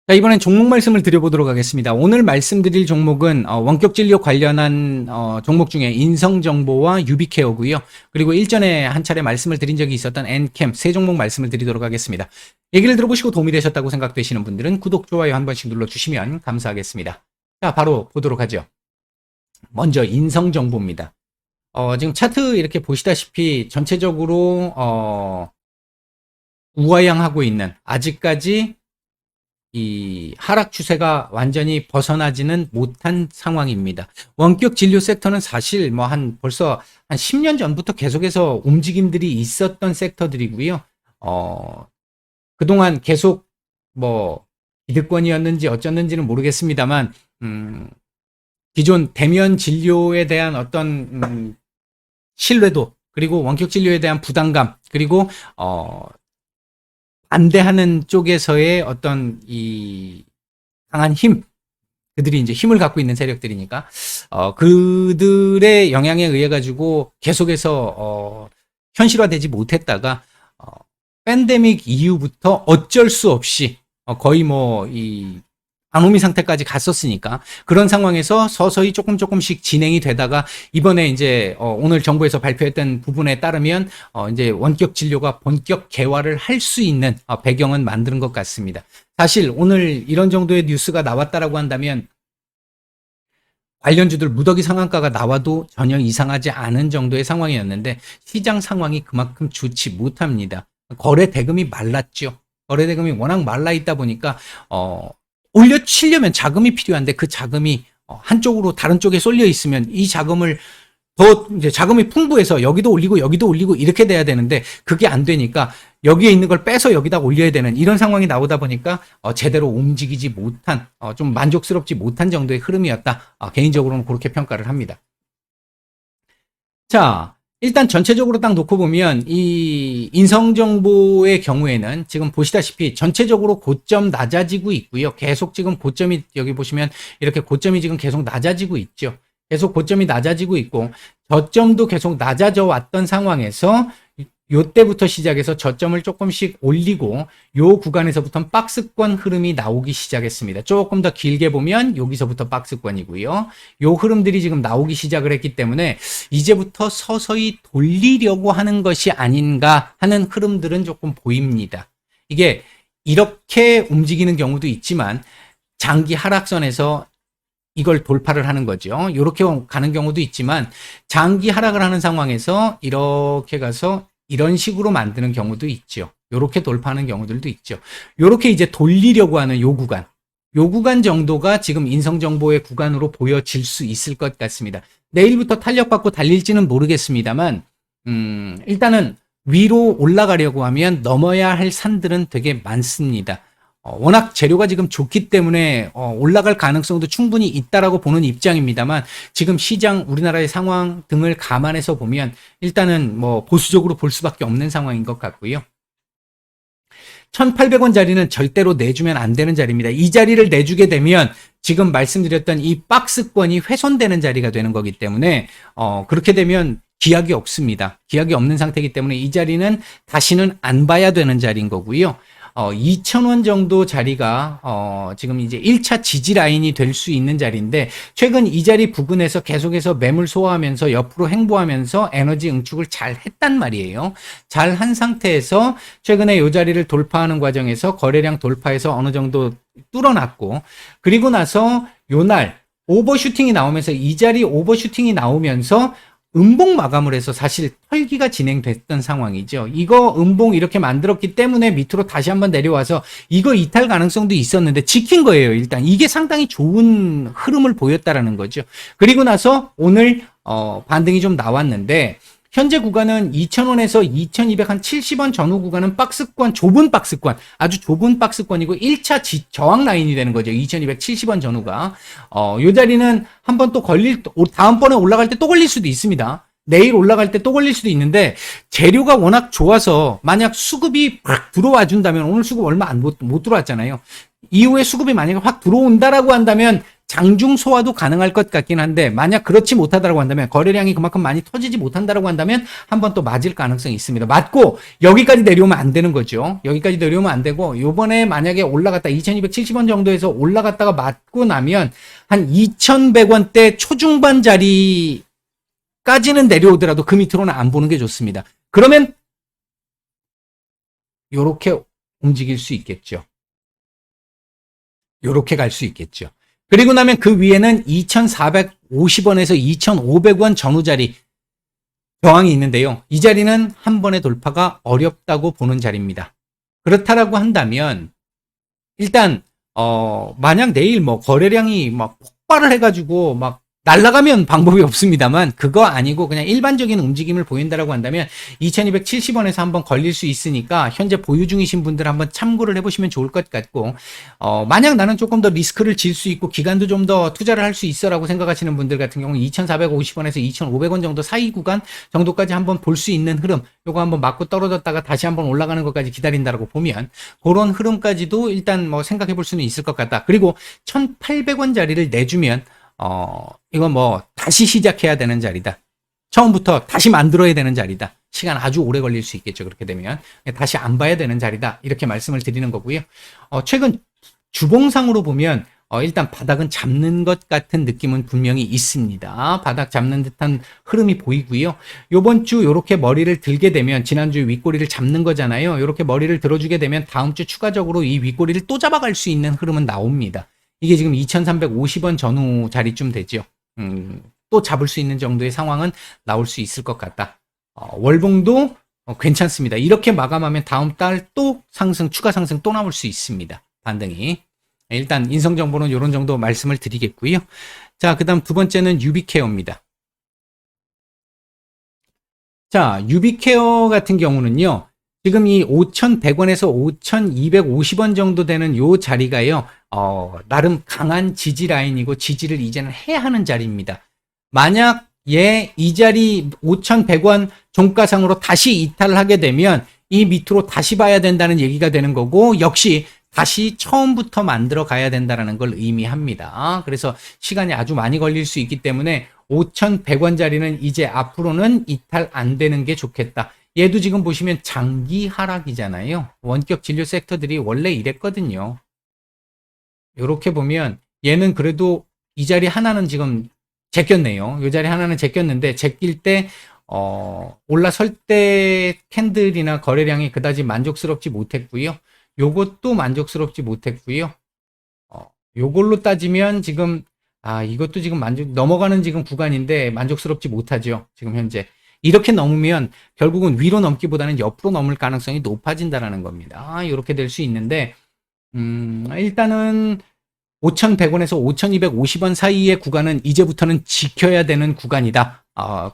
자, 이번엔 종목 말씀을 드려보도록 하겠습니다. 오늘 말씀드릴 종목은 원격 진료 관련한 종목 중에 인성정보와 유비케어고요. 그리고 일전에 한 차례 말씀을 드린 적이 있었던 엔캠 세 종목 말씀을 드리도록 하겠습니다. 얘기를 들어보시고 도움이 되셨다고 생각되시는 분들은 구독, 좋아요 한 번씩 눌러주시면 감사하겠습니다. 자, 바로 보도록 하죠. 먼저 인성정보입니다. 지금 차트 이렇게 보시다시피 전체적으로 우하향하고 있는, 아직까지 이 하락 추세가 완전히 벗어나지는 못한 상황입니다. 원격 진료 섹터는 사실 벌써 한 10년 전부터 계속해서 움직임들이 있었던 섹터들이고요. 그동안 계속 기득권이었는지 어쩌는지는 모르겠습니다만, 기존 대면 진료에 대한 어떤 신뢰도, 그리고 원격 진료에 대한 부담감, 그리고 반대하는 쪽에서의 어떤 이 강한 힘, 그들이 이제 힘을 갖고 있는 세력들이니까 그들의 영향에 의해 가지고 계속해서 현실화되지 못했다가 팬데믹 이후부터 어쩔 수 없이 거의 이 아노미 상태까지 갔었으니까, 그런 상황에서 서서히 조금씩 진행이 되다가 이번에 이제 오늘 정부에서 발표했던 부분에 따르면 이제 원격 진료가 본격 개화를 할 수 있는 배경은 만드는 것 같습니다. 사실 오늘 이런 정도의 뉴스가 나왔다라고 한다면 관련주들 무더기 상한가가 나와도 전혀 이상하지 않은 정도의 상황이었는데, 시장 상황이 그만큼 좋지 못합니다. 거래 대금이 말랐죠. 거래 대금이 워낙 말라 있다 보니까 올려치려면 자금이 필요한데, 그 자금이 한쪽으로 다른 쪽에 쏠려 있으면 이 자금을 더 이제 자금이 풍부해서 여기도 올리고 이렇게 돼야 되는데, 그게 안 되니까 여기에 있는 걸 빼서 여기다 올려야 되는 이런 상황이 나오다 보니까 제대로 움직이지 못한, 좀 만족스럽지 못한 정도의 흐름이었다. 개인적으로는 그렇게 평가를 합니다. 자, 일단 전체적으로 딱 놓고 보면 이 인성정보의 경우에는 지금 보시다시피 전체적으로 고점 낮아지고 있고요. 계속 지금 고점이, 여기 보시면 이렇게 고점이 지금 계속 낮아지고 있죠. 계속 고점이 낮아지고 있고, 저점도 계속 낮아져 왔던 상황에서 요때부터 시작해서 저점을 조금씩 올리고 요 구간에서부터 박스권 흐름이 나오기 시작했습니다. 조금 더 길게 보면 여기서부터 박스권이고요. 요 흐름들이 지금 나오기 시작을 했기 때문에 이제부터 서서히 돌리려고 하는 것이 아닌가 하는 흐름들은 조금 보입니다. 이게 이렇게 움직이는 경우도 있지만 장기 하락선에서 이걸 돌파를 하는 거죠. 이렇게 가는 경우도 있지만 장기 하락을 하는 상황에서 이렇게 가서 이런 식으로 만드는 경우도 있죠. 요렇게 돌파하는 경우들도 있죠. 요렇게 이제 돌리려고 하는 요 구간 정도가 지금 인성정보의 구간으로 보여질 수 있을 것 같습니다. 내일부터 탄력받고 달릴지는 모르겠습니다만, 일단은 위로 올라가려고 하면 넘어야 할 산들은 되게 많습니다. 워낙 재료가 지금 좋기 때문에 올라갈 가능성도 충분히 있다라고 보는 입장입니다만, 지금 시장, 우리나라의 상황 등을 감안해서 보면 일단은 보수적으로 볼 수밖에 없는 상황인 것 같고요. 1,800원 자리는 절대로 내주면 안 되는 자리입니다. 이 자리를 내주게 되면 지금 말씀드렸던 이 박스권이 훼손되는 자리가 되는 거기 때문에 그렇게 되면 기약이 없습니다. 기약이 없는 상태이기 때문에 이 자리는 다시는 안 봐야 되는 자리인 거고요. 2,000원 정도 자리가 지금 이제 1차 지지 라인이 될 수 있는 자리인데, 최근 이 자리 부근에서 계속해서 매물 소화하면서 옆으로 횡보하면서 에너지 응축을 잘 했단 말이에요. 잘 한 상태에서 최근에 이 자리를 돌파하는 과정에서 거래량 돌파해서 어느 정도 뚫어놨고, 그리고 나서 요날 오버슈팅이 나오면서, 이 자리 오버슈팅이 나오면서 음봉 마감을 해서 사실 털기가 진행됐던 상황이죠. 이거 음봉 이렇게 만들었기 때문에 밑으로 다시 한번 내려와서 이거 이탈 가능성도 있었는데 지킨 거예요. 일단 이게 상당히 좋은 흐름을 보였다라는 거죠. 그리고 나서 오늘 반등이 좀 나왔는데, 현재 구간은 2,000원에서 2,270원 전후 구간은 박스권, 좁은 박스권, 아주 좁은 박스권이고 1차 저항 라인이 되는 거죠. 2,270원 전후가. 요 자리는 한번 또 다음번에 올라갈 때 또 걸릴 수도 있습니다. 내일 올라갈 때 또 걸릴 수도 있는데, 재료가 워낙 좋아서 만약 수급이 확 들어와 준다면, 오늘 수급 얼마 못 들어왔잖아요. 이후에 수급이 만약에 확 들어온다라고 한다면 장중 소화도 가능할 것 같긴 한데 만약 그렇지 못하다고 한다면 거래량이 그만큼 많이 터지지 못한다고 한다면 한번 또 맞을 가능성이 있습니다. 맞고 여기까지 내려오면 안 되는 거죠. 여기까지 내려오면 안 되고 요번에 만약에 올라갔다 2270원 정도에서 올라갔다가 맞고 나면 한 2100원대 초중반 자리까지는 내려오더라도 그 밑으로는 안 보는 게 좋습니다. 그러면 요렇게 움직일 수 있겠죠. 요렇게 갈 수 있겠죠. 그리고 나면 그 위에는 2450원에서 2500원 전후 자리 저항이 있는데요. 이 자리는 한 번의 돌파가 어렵다고 보는 자리입니다. 그렇다라고 한다면 일단 만약 내일 뭐 거래량이 막 폭발을 해가지고 막 날아가면 방법이 없습니다만 그거 아니고 그냥 일반적인 움직임을 보인다라고 한다면 2270원에서 한번 걸릴 수 있으니까 현재 보유 중이신 분들 한번 참고를 해보시면 좋을 것 같고 만약 나는 조금 더 리스크를 질 수 있고 기간도 좀 더 투자를 할 수 있어라고 생각하시는 분들 같은 경우는 2450원에서 2500원 정도 사이 구간 정도까지 한번 볼 수 있는 흐름 요거 한번 맞고 떨어졌다가 다시 한번 올라가는 것까지 기다린다라고 보면 그런 흐름까지도 일단 뭐 생각해 볼 수는 있을 것 같다. 그리고 1800원 자리를 내주면 이건 뭐 다시 시작해야 되는 자리다. 처음부터 다시 만들어야 되는 자리다. 시간 아주 오래 걸릴 수 있겠죠. 그렇게 되면 다시 안 봐야 되는 자리다. 이렇게 말씀을 드리는 거고요. 최근 주봉상으로 보면 일단 바닥은 잡는 것 같은 느낌은 분명히 있습니다. 바닥 잡는 듯한 흐름이 보이고요. 요번 주 요렇게 머리를 들게 되면 지난주 윗꼬리를 잡는 거잖아요. 요렇게 머리를 들어주게 되면 다음 주 추가적으로 이 윗꼬리를 또 잡아갈 수 있는 흐름은 나옵니다. 이게 지금 2350원 전후 자리쯤 되죠. 또 잡을 수 있는 정도의 상황은 나올 수 있을 것 같다. 월봉도 괜찮습니다. 이렇게 마감하면 다음 달 또 상승, 추가 상승 또 나올 수 있습니다. 반등이. 일단 인성정보는 이런 정도 말씀을 드리겠고요. 자, 그 다음 두 번째는 유비케어입니다. 자, 유비케어 같은 경우는요. 지금 이 5,100원에서 5,250원 정도 되는 요 자리가요. 나름 강한 지지 라인이고 지지를 이제는 해야 하는 자리입니다. 만약 이 자리 5,100원 종가상으로 다시 이탈을 하게 되면 이 밑으로 다시 봐야 된다는 얘기가 되는 거고 역시 다시 처음부터 만들어 가야 된다는 걸 의미합니다. 그래서 시간이 아주 많이 걸릴 수 있기 때문에 5,100원 자리는 이제 앞으로는 이탈 안 되는 게 좋겠다. 얘도 지금 보시면 장기 하락이잖아요. 원격 진료 섹터들이 원래 이랬거든요. 이렇게 보면 얘는 그래도 이 자리 하나는 지금 제꼈네요. 이 자리 하나는 제꼈는데 제낄 때 올라설 때 캔들이나 거래량이 그다지 만족스럽지 못했고요. 요것도 만족스럽지 못했고요. 요걸로 따지면 지금 이것도 지금 넘어가는 지금 구간인데 만족스럽지 못하죠. 지금 현재. 이렇게 넘으면 결국은 위로 넘기보다는 옆으로 넘을 가능성이 높아진다라는 겁니다. 이렇게 될 수 있는데 일단은 5,100원에서 5,250원 사이의 구간은 이제부터는 지켜야 되는 구간이다.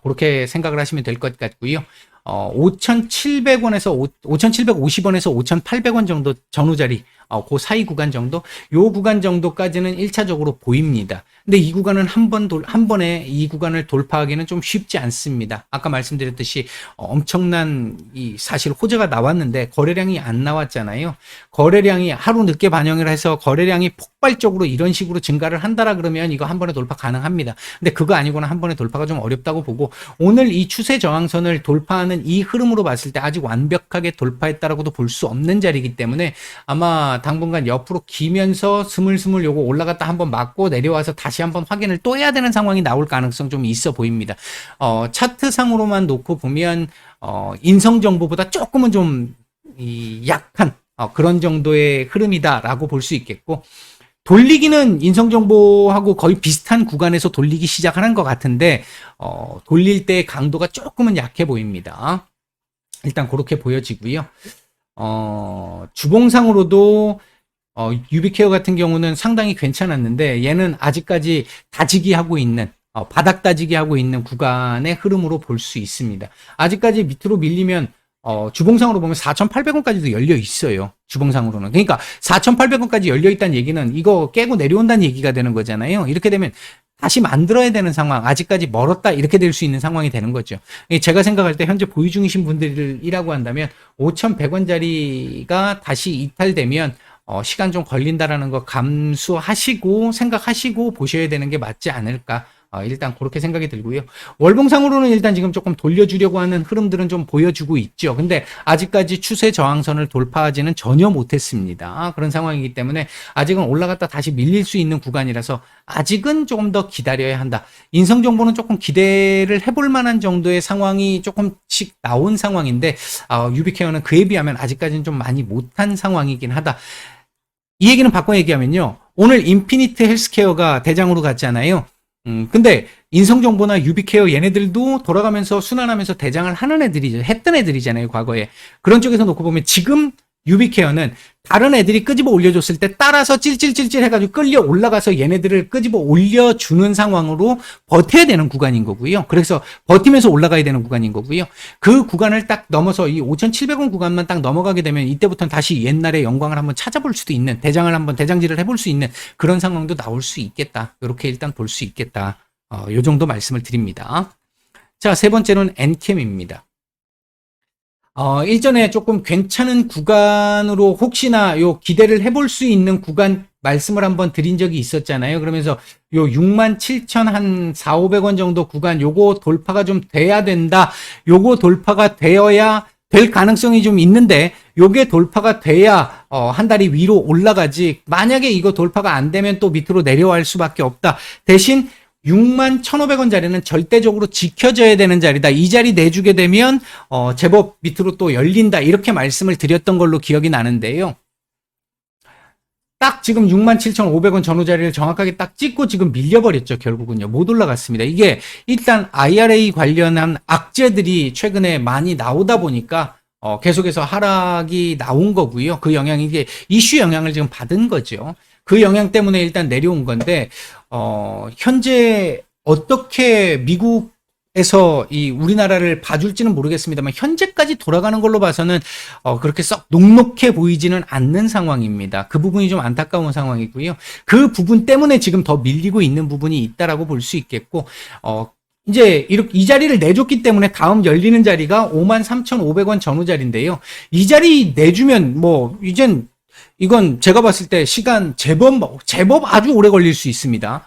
그렇게 생각을 하시면 될 것 같고요. 5,700원에서 5,750원에서 5,800원 정도 전후 자리, 그 사이 구간 정도, 요 구간 정도까지는 1차적으로 보입니다. 근데 이 구간은 한 번에 이 구간을 돌파하기는 좀 쉽지 않습니다. 아까 말씀드렸듯이 엄청난 사실 호재가 나왔는데 거래량이 안 나왔잖아요. 거래량이 하루 늦게 반영을 해서 거래량이 폭발적으로 이런 식으로 증가를 한다라 그러면 이거 한 번에 돌파 가능합니다. 근데 그거 아니고는 한 번에 돌파가 좀 어렵다고 보고 오늘 이 추세 저항선을 돌파하는 이 흐름으로 봤을 때 아직 완벽하게 돌파했다라고도 볼 수 없는 자리이기 때문에 아마 당분간 옆으로 기면서 스물스물 요거 올라갔다 한번 맞고 내려와서 다시 한번 확인을 또 해야 되는 상황이 나올 가능성 좀 있어 보입니다. 차트상으로만 놓고 보면 인성정보보다 조금은 좀 약한 그런 정도의 흐름이다라고 볼 수 있겠고 돌리기는 인성정보하고 거의 비슷한 구간에서 돌리기 시작하는 것 같은데 돌릴 때 강도가 조금은 약해 보입니다. 일단 그렇게 보여지고요. 주봉상으로도 유비케어 같은 경우는 상당히 괜찮았는데 얘는 아직까지 다지기 하고 있는 바닥 다지기 하고 있는 구간의 흐름으로 볼 수 있습니다. 아직까지 밑으로 밀리면 주봉상으로 보면 4,800원까지도 열려 있어요. 주봉상으로는. 그러니까 4,800원까지 열려 있다는 얘기는 이거 깨고 내려온다는 얘기가 되는 거잖아요. 이렇게 되면 다시 만들어야 되는 상황, 아직까지 멀었다 이렇게 될 수 있는 상황이 되는 거죠. 제가 생각할 때 현재 보유 중이신 분들이라고 한다면 5,100원짜리가 다시 이탈되면 시간 좀 걸린다라는 거 감수하시고 생각하시고 보셔야 되는 게 맞지 않을까. 일단 그렇게 생각이 들고요. 월봉상으로는 일단 지금 조금 돌려주려고 하는 흐름들은 좀 보여주고 있죠. 근데 아직까지 추세 저항선을 돌파하지는 전혀 못했습니다. 그런 상황이기 때문에 아직은 올라갔다 다시 밀릴 수 있는 구간이라서 아직은 조금 더 기다려야 한다. 인성정보는 조금 기대를 해볼 만한 정도의 상황이 조금씩 나온 상황인데 유비케어는 그에 비하면 아직까지는 좀 많이 못한 상황이긴 하다. 이 얘기는 바꿔 얘기하면요. 오늘 인피니트 헬스케어가 대장으로 갔잖아요. 근데 인성정보나 유비케어 얘네들도 돌아가면서 순환하면서 대장을 하는 애들이죠. 했던 애들이잖아요, 과거에. 그런 쪽에서 놓고 보면 지금 유비케어는 다른 애들이 끄집어 올려줬을 때 따라서 찔찔찔찔 해가지고 끌려 올라가서 얘네들을 끄집어 올려주는 상황으로 버텨야 되는 구간인 거고요. 그래서 버티면서 올라가야 되는 구간인 거고요. 그 구간을 딱 넘어서 이 5,700원 구간만 딱 넘어가게 되면 이때부터는 다시 옛날의 영광을 한번 찾아볼 수도 있는, 대장을 한번 대장질을 해볼 수 있는 그런 상황도 나올 수 있겠다. 이렇게 일단 볼 수 있겠다. 요 정도 말씀을 드립니다. 자, 세 번째는 엔캠입니다. 일전에 조금 괜찮은 구간으로 혹시나 요 기대를 해볼 수 있는 구간 말씀을 한번 드린 적이 있었잖아요. 그러면서 요 67,000 한 4,500원 정도 구간 요거 돌파가 좀 돼야 된다. 요거 돌파가 되어야 될 가능성이 좀 있는데 요게 돌파가 돼야 한 다리 위로 올라가지. 만약에 이거 돌파가 안 되면 또 밑으로 내려갈 수밖에 없다. 대신 61,500원 자리는 절대적으로 지켜져야 되는 자리다. 이 자리 내주게 되면 제법 밑으로 또 열린다. 이렇게 말씀을 드렸던 걸로 기억이 나는데요. 딱 지금 67,500원 전후 자리를 정확하게 딱 찍고 지금 밀려버렸죠. 결국은요. 못 올라갔습니다. 이게 일단 IRA 관련한 악재들이 최근에 많이 나오다 보니까 계속해서 하락이 나온 거고요. 그 영향이 이게 이슈 영향을 지금 받은 거죠. 그 영향 때문에 일단 내려온 건데 현재 어떻게 미국에서 이 우리나라를 봐줄지는 모르겠습니다만 현재까지 돌아가는 걸로 봐서는 그렇게 썩 녹록해 보이지는 않는 상황입니다. 그 부분이 좀 안타까운 상황이고요. 그 부분 때문에 지금 더 밀리고 있는 부분이 있다라고 볼 수 있겠고 이제 이렇게 이 자리를 내줬기 때문에 다음 열리는 자리가 53,500원 전후 자리인데요. 이 자리 내주면 뭐 이젠 이건 제가 봤을 때 시간 제법 아주 오래 걸릴 수 있습니다.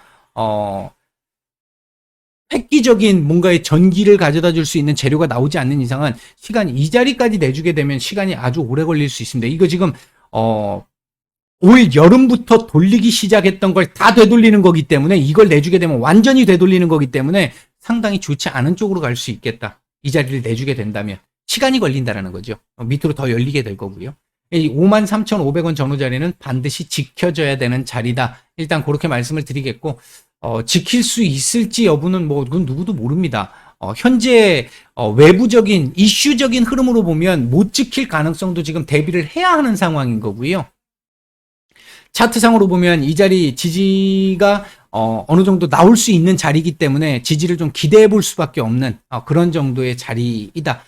획기적인 뭔가의 전기를 가져다 줄 수 있는 재료가 나오지 않는 이상은 시간 이 자리까지 내주게 되면 시간이 아주 오래 걸릴 수 있습니다. 이거 지금 올 여름부터 돌리기 시작했던 걸 다 되돌리는 거기 때문에 이걸 내주게 되면 완전히 되돌리는 거기 때문에 상당히 좋지 않은 쪽으로 갈 수 있겠다. 이 자리를 내주게 된다면 시간이 걸린다라는 거죠. 밑으로 더 열리게 될 거고요. 이 53,500원 전후 자리는 반드시 지켜져야 되는 자리다. 일단 그렇게 말씀을 드리겠고 지킬 수 있을지 여부는 뭐 그건 누구도 모릅니다. 현재 외부적인 이슈적인 흐름으로 보면 못 지킬 가능성도 지금 대비를 해야 하는 상황인 거고요. 차트상으로 보면 이 자리 지지가 어느 정도 나올 수 있는 자리이기 때문에 지지를 좀 기대해 볼 수밖에 없는 그런 정도의 자리이다.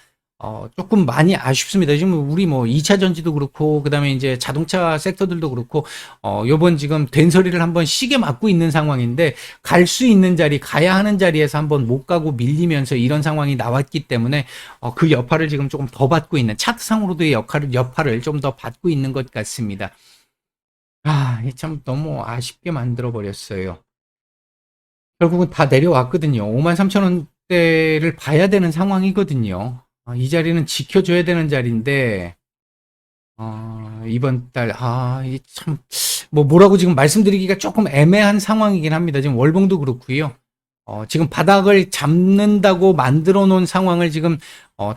조금 많이 아쉽습니다. 지금 우리 뭐 2차 전지도 그렇고, 그 다음에 이제 자동차 섹터들도 그렇고, 요번 지금 된서리를 한번 시게 맞고 있는 상황인데, 갈 수 있는 자리, 가야 하는 자리에서 한번 못 가고 밀리면서 이런 상황이 나왔기 때문에, 그 여파를 지금 조금 더 받고 있는, 차트상으로도의 여파를 좀 더 받고 있는 것 같습니다. 참 너무 아쉽게 만들어버렸어요. 결국은 다 내려왔거든요. 53,000원대를 봐야 되는 상황이거든요. 이 자리는 지켜줘야 되는 자리인데, 이번 달, 이게 참, 뭐라고 지금 말씀드리기가 조금 애매한 상황이긴 합니다. 지금 월봉도 그렇고요. 지금 바닥을 잡는다고 만들어 놓은 상황을 지금,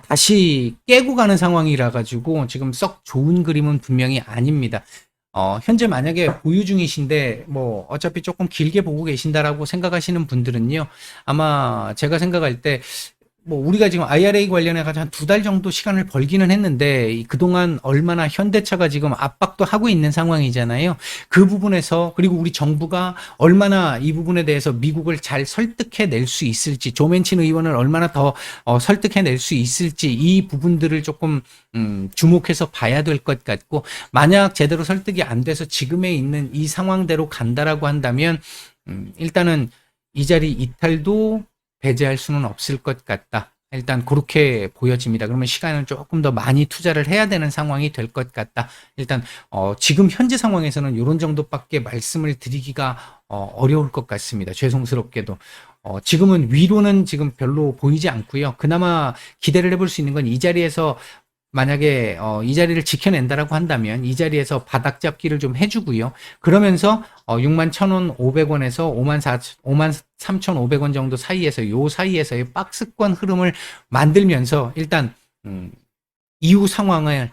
다시 깨고 가는 상황이라 가지고 지금 썩 좋은 그림은 분명히 아닙니다. 현재 만약에 보유 중이신데, 뭐, 어차피 조금 길게 보고 계신다라고 생각하시는 분들은요, 아마 제가 생각할 때, 뭐 우리가 지금 IRA 관련해 가지고 한 2달 정도 시간을 벌기는 했는데 그동안 얼마나 현대차가 지금 압박도 하고 있는 상황이잖아요. 그 부분에서 그리고 우리 정부가 얼마나 이 부분에 대해서 미국을 잘 설득해낼 수 있을지, 조맨친 의원을 얼마나 더 설득해낼 수 있을지 이 부분들을 조금 주목해서 봐야 될 것 같고, 만약 제대로 설득이 안 돼서 지금에 있는 이 상황대로 간다라고 한다면 일단은 이 자리 이탈도 배제할 수는 없을 것 같다. 일단 그렇게 보여집니다. 그러면 시간을 조금 더 많이 투자를 해야 되는 상황이 될 것 같다. 일단 지금 현재 상황에서는 이런 정도밖에 말씀을 드리기가 어려울 것 같습니다. 죄송스럽게도. 지금은 위로는 지금 별로 보이지 않고요. 그나마 기대를 해볼 수 있는 건 이 자리에서 만약에 이 자리를 지켜낸다라고 한다면 이 자리에서 바닥 잡기를 좀 해주고요. 그러면서 61,500원에서 53,500원 정도 사이에서 요 사이에서의 박스권 흐름을 만들면서 일단 이후 상황에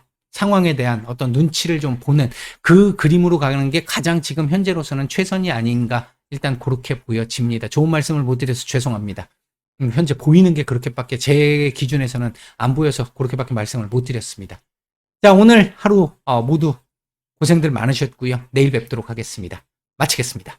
대한 어떤 눈치를 좀 보는 그 그림으로 가는 게 가장 지금 현재로서는 최선이 아닌가 일단 그렇게 보여집니다. 좋은 말씀을 못 드려서 죄송합니다. 현재 보이는 게 그렇게밖에 제 기준에서는 안 보여서 그렇게밖에 말씀을 못 드렸습니다. 자, 오늘 하루 모두 고생들 많으셨고요. 내일 뵙도록 하겠습니다. 마치겠습니다.